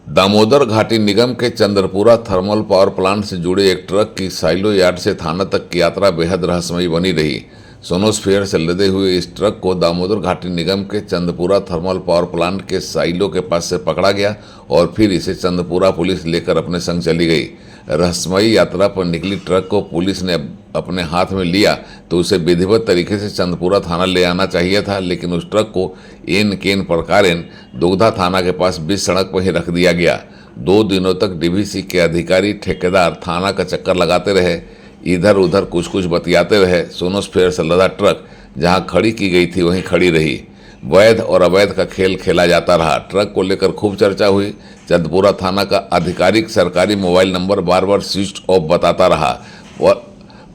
दामोदर घाटी निगम के Chandrapura thermal power plant से जुड़े एक ट्रक की साइलो यार्ड से थाना तक की यात्रा बेहद रहस्यमयी बनी रही। सोनोस्फीयर से लदे हुए इस ट्रक को दामोदर घाटी निगम के चंद्रपुरा थर्मल पावर प्लांट के साइलो के पास से पकड़ा गया और फिर इसे चंद्रपुरा पुलिस लेकर अपने संग चली गई। रहस्यमयी यात्रा पर निकली ट्रक को पुलिस ने अपने हाथ में लिया तो उसे विधिवत तरीके से चंद्रपुरा थाना ले आना चाहिए था, लेकिन उस ट्रक को एन केन प्रकारेण दुगधा थाना के पास बीच सड़क पर ही रख दिया गया। 2 दिनों तक डीवीसी के अधिकारी ठेकेदार थाना का चक्कर लगाते रहे, इधर उधर कुछ कुछ बतियाते रहे। सोनोस्फीयर से लदा ट्रक जहां खड़ी की गई थी वहीं खड़ी रही। वैध और अवैध का खेल खेला जाता रहा। ट्रक को लेकर खूब चर्चा हुई। चंद्रपुरा थाना का आधिकारिक सरकारी मोबाइल नंबर बार बार स्विच ऑफ बताता रहा,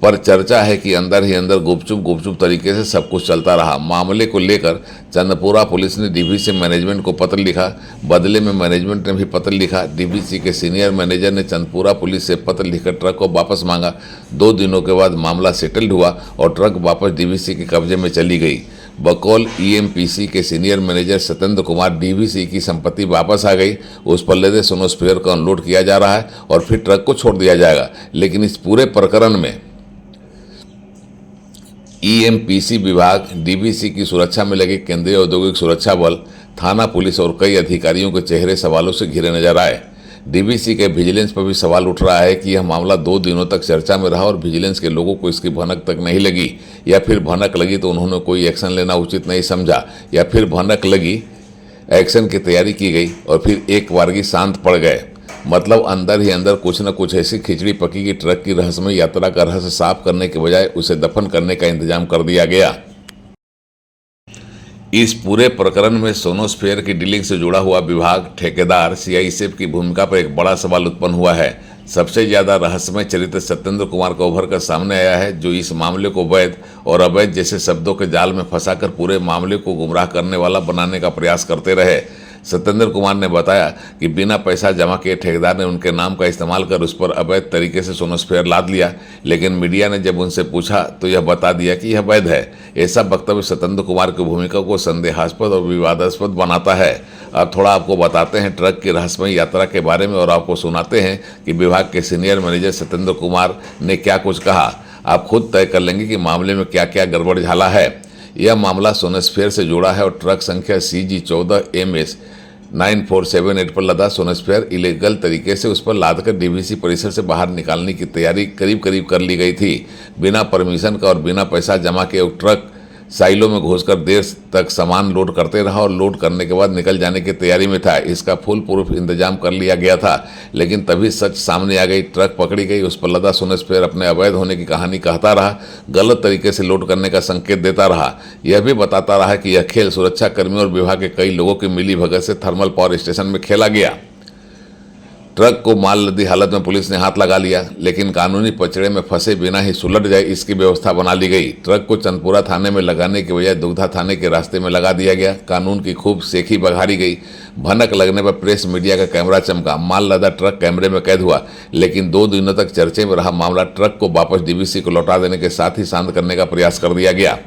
पर चर्चा है कि अंदर ही अंदर गुपचुप तरीके से सब कुछ चलता रहा। मामले को लेकर चंद्रपुरा पुलिस ने डीवीसी मैनेजमेंट को पत्र लिखा। बदले में मैनेजमेंट ने भी पत्र लिखा। डीवीसी के सीनियर मैनेजर ने चंद्रपुरा पुलिस से पत्र लिखकर ट्रक को वापस मांगा। 2 दिनों के बाद मामला सेटल्ड हुआ और ट्रक वापस डीवीसी के कब्जे में चली गई। बकौल ईएमपीसी के senior manager Satyendra Kumar, DVC की संपत्ति वापस आ गई, उस पर लदे सोनोस्फीयर को अनलोड किया जा रहा है और फिर ट्रक को छोड़ दिया जाएगा। लेकिन इस पूरे प्रकरण में ईएमपीसी विभाग, डीवीसी की सुरक्षा में लगे केंद्रीय औद्योगिक सुरक्षा बल, थाना पुलिस और कई अधिकारियों के चेहरे सवालों से घिरे नजर आए। डीवीसी के विजिलेंस पर भी सवाल उठ रहा है कि यह मामला 2 दिनों तक चर्चा में रहा और विजिलेंस के लोगों को इसकी भनक तक नहीं लगी, या फिर भनक लगी तो उन्होंने कोई एक्शन लेना उचित नहीं समझा, या फिर भनक लगी, एक्शन की तैयारी की गई और फिर एक बारगी शांत पड़ गए। मतलब अंदर ही अंदर कुछ न कुछ ऐसी खिचड़ी पकी कि ट्रक की रहस्यमय यात्रा का रहस्य साफ करने के बजाय उसे दफन करने का इंतजाम कर दिया गया। इस पूरे प्रकरण में सोनोस्फीयर की डीलिंग से जुड़ा हुआ विभाग, ठेकेदार, सीआईएसएफ की भूमिका पर एक बड़ा सवाल उत्पन्न हुआ है। सबसे ज्यादा रहस्यमय चरित्र सत्येंद्र कुमार का उभर कर सामने आया है, जो इस मामले को वैध और अवैध जैसे शब्दों के जाल में फंसाकर पूरे मामले को गुमराह करने वाला बनाने का प्रयास करते रहे। सत्येंद्र कुमार ने बताया कि बिना पैसा जमा किए ठेकेदार ने उनके नाम का इस्तेमाल कर उस पर अवैध तरीके से सोनोस्फीयर लाद लिया, लेकिन मीडिया ने जब उनसे पूछा तो यह बता दिया कि यह वैध है। ऐसा वक्तव्य सत्येंद्र कुमार की भूमिका को संदेहास्पद और विवादास्पद बनाता है। अब थोड़ा आपको बताते हैं ट्रक की रहस्यमय यात्रा के बारे में और आपको सुनाते हैं कि विभाग के सीनियर मैनेजर सत्येंद्र कुमार ने क्या कुछ कहा। आप खुद तय कर लेंगे कि मामले में क्या क्या गड़बड़ झाला है। यह मामला सोनोस्फीयर से जुड़ा है और ट्रक संख्या CG14MS 9478 पर लदा सोनोस्फीयर इलीगल तरीके से उस पर लादकर डीवीसी परिसर से बाहर निकालने की तैयारी करीब करीब कर ली गई थी। बिना परमिशन का और बिना पैसा जमा के ट्रक साइलो में घुसकर देर तक सामान लोड करते रहा और लोड करने के बाद निकल जाने की तैयारी में था। इसका फुल प्रूफ इंतजाम कर लिया गया था, लेकिन तभी सच सामने आ गई। ट्रक पकड़ी गई, उस पर लदा सोनोस्फीयर अपने अवैध होने की कहानी कहता रहा, गलत तरीके से लोड करने का संकेत देता रहा। यह भी बताता रहा कि यह खेल सुरक्षा कर्मियों और विभाग के कई लोगों की मिली भगत से थर्मल पावर स्टेशन में खेला गया। ट्रक को माल लदी हालत में पुलिस ने हाथ लगा लिया, लेकिन कानूनी पचड़े में फंसे बिना ही सुलट जाए इसकी व्यवस्था बना ली गई। ट्रक को चंद्रपुरा थाने में लगाने के बजाय दुगधा थाने के रास्ते में लगा दिया गया। कानून की खूब सेखी बघारी गई। भनक लगने पर प्रेस मीडिया का कैमरा चमका। माल लदा ट्रक कैमरे में कैद हुआ, लेकिन 2 दिनों तक चर्चे में रहा मामला ट्रक को वापस डीवीसी को लौटा देने के साथ ही शांत करने का प्रयास कर दिया गया।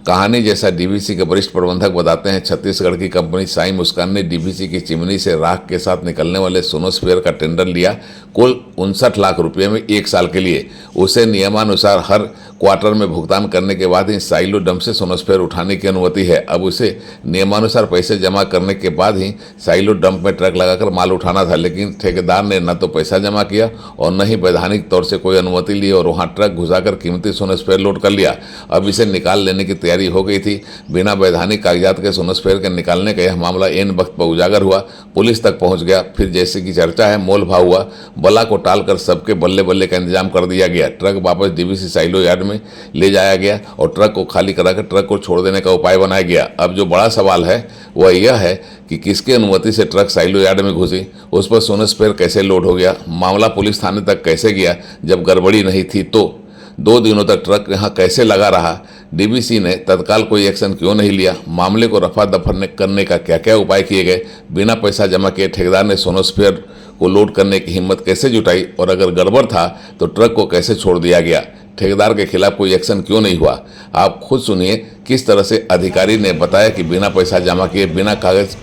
कहानी जैसा डीवीसी के वरिष्ठ प्रबंधक बताते हैं, छत्तीसगढ़ की कंपनी साई मुस्कान ने डीवीसी की चिमनी से राख के साथ निकलने वाले सोनोस्फीयर का टेंडर लिया, कुल 59 लाख रुपये में 1 साल के लिए। उसे नियमानुसार हर क्वार्टर में भुगतान करने के बाद ही साइलो डंप से सोनोस्फीयर उठाने की अनुमति है। अब उसे नियमानुसार पैसे जमा करने के बाद ही साइलो डंप में ट्रक लगाकर माल उठाना था, लेकिन ठेकेदार ने न तो पैसा जमा किया और न ही वैधानिक तौर से कोई अनुमति ली और वहाँ ट्रक घुसाकर कीमती सोनोस्फीयर लोड कर लिया। अब इसे निकाल लेने की तैयारी हो गई थी। बिना वैधानिक कागजात के सोनोस्फीयर के निकालने का यह मामला एन वक्त पर उजागर हुआ, पुलिस तक पहुंच गया। फिर जैसे कि चर्चा है, मोल भाव हुआ, बला को टालकर सबके बल्ले बल्ले का इंतजाम कर दिया गया। ट्रक वापस डीवीसी साइलो यार्ड में ले जाया गया और ट्रक को खाली कराकर ट्रक को छोड़ देने का उपाय बनाया गया। अब जो बड़ा सवाल है वह यह है कि किसकी अनुमति से ट्रक साइलो यार्ड में घुसी, उस पर सोनोस्फीयर कैसे लोड हो गया, मामला पुलिस थाने तक कैसे गया जब गड़बड़ी नहीं थी, तो 2 दिनों तक ट्रक यहाँ कैसे लगा रहा, डीवीसी ने तत्काल कोई एक्शन क्यों नहीं लिया, मामले को रफा दफा करने का क्या क्या उपाय किए गए, बिना पैसा जमा किए ठेकेदार ने सोनोस्फीयर को लोड करने की हिम्मत कैसे जुटाई और अगर गड़बड़ था तो ट्रक को कैसे छोड़ दिया गया, ठेकेदार के खिलाफ कोई एक्शन क्यों नहीं हुआ। आप खुद सुनिए किस तरह से अधिकारी ने बताया कि बिना पैसा जमा किए, बिना कागज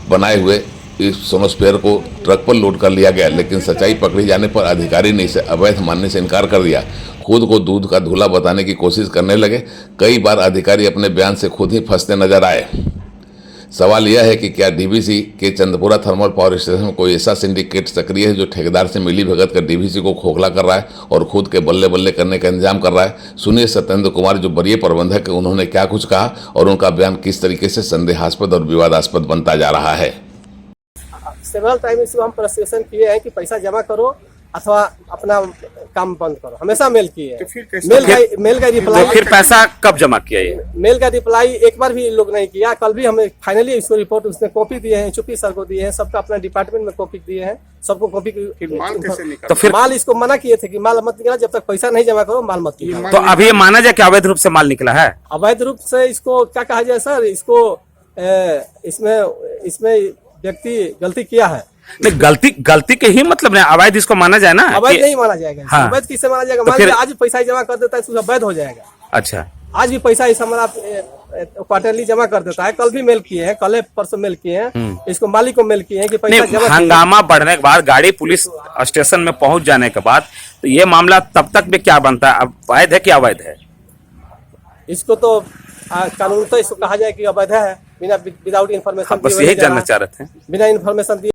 बनाए हुए इस सोनोस्फेयर को ट्रक पर लोड कर लिया गया, लेकिन सच्चाई पकड़ी जाने पर अधिकारी ने इसे अवैध मानने से इनकार कर दिया। खुद को दूध का धूला बताने की कोशिश करने लगे। कई बार अधिकारी अपने बयान से खुद ही फंसते नजर आए। सवाल यह है कि क्या डीवीसी के चंदपुरा थर्मल पावर स्टेशन में कोई ऐसा सिंडिकेट सक्रिय है जो ठेकेदार से मिली भगत कर डीवीसी को खोखला कर रहा है और खुद के बल्ले बल्ले करने का इंतजाम कर रहा है। सुनिए सत्येंद्र कुमार जो वरीय प्रबंधक है, उन्होंने क्या कुछ कहा और उनका बयान किस तरीके से संदेहास्पद और विवादास्पद बनता जा रहा है। सेवरल टाइम इसको हम प्रोसेसन किए हैं कि पैसा जमा करो अथवा अपना काम बंद करो, हमेशा मेल किए तो हैं। फिर कैसे मेल का रिप्लाई, तो फिर पैसा कब जमा किया ये? मेल का रिप्लाई एक बार भी लोग नहीं किया। कल भी हमें फाइनली इसको रिपोर्ट उसने कॉपी दिए हैं, चुप्पी सर को दिए हैं, सबका अपना डिपार्टमेंट में कॉपी दिए हैं, सबको कॉपी फिर माल कैसे निकाला? तो फिर माल इसको मना किए थे कि माल मत निकाला, जब तक पैसा नहीं जमा करो माल मत निकालो। तो अभी ये माना जाए कि अवैध रूप से माल निकला है? अवैध रूप से इसको क्या कहा जाए सर, इसको इसमें व्यक्ति गलती किया है। नहीं, गलती के ही मतलब नहीं, अवैध इसको माना जाए ना? अवैध नहीं माना जाएगा। हाँ। अवैध किससे माना जाएगा? तो मान फिर- लीजिए आज पैसा जमा कर देता है तो अवैध हो जाएगा। अच्छा, आज भी पैसा इस हमारा क्वार्टरली जमा कर देता है। कल भी मेल किए हैं, कल परसों मेल किए हैं, इसको मालिक को मेल किए हैं कि पैसा नहीं, जमा हंगामा बढ़ने के बाद गाड़ी पुलिस स्टेशन में पहुंच जाने के बाद तो ये मामला तब तक भी क्या बनता है? अवैध है कि अवैध है? इसको तो कानून तो इसको कहा जाए कि अवैध है, बिना विदाउट इन्फॉर्मेशन बस यही जानना चाह रहे थे। बिना इन्फॉर्मेशन दिए